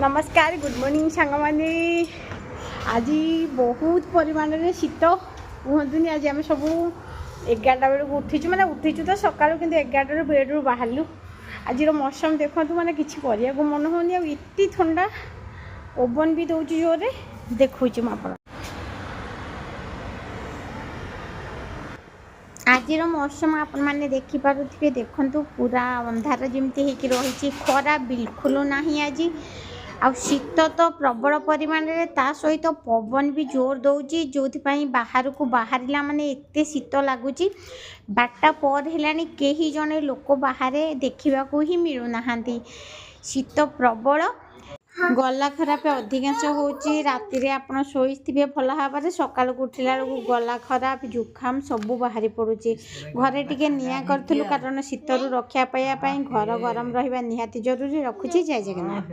नमस्कार good morning सांग मैंने आज बहुत परिमाण में शीत कहतुनि आज आम सब 11टा बेलू उठीचु माने उठीचु तो सकालू कि 11टा बेड्रु बाहरलु आज मौसम देखु माने किसी करने को मन होनी आते ठंडा ओवन भी दौर जोरे देखुँ आप आज मौसम आपण मैंने देखिपे देखु पूरा अंधार जमी रही खरा बिल्कुल ना आज आ शीत तो प्रबल परिमाण में ता सहित पवन भी जोर दौची जो बाहर को बाहर माने एते शीत लगुच 12टा पर है कहीं जड़े लोक बाहर देखा ही मिलूना शीत प्रबल गला खराब अधिकांश होची राति रे आपण शोइथिबे भल भाव सकाल को उठिला गला खराब जुखाम सबू बाहरी पड़ुची घरे टिके निया करथुलु कारण शीतरु रक्षा पाइबा घर गरम रहिबा निहाती जरूरी रखुची। जय जगन्नाथ।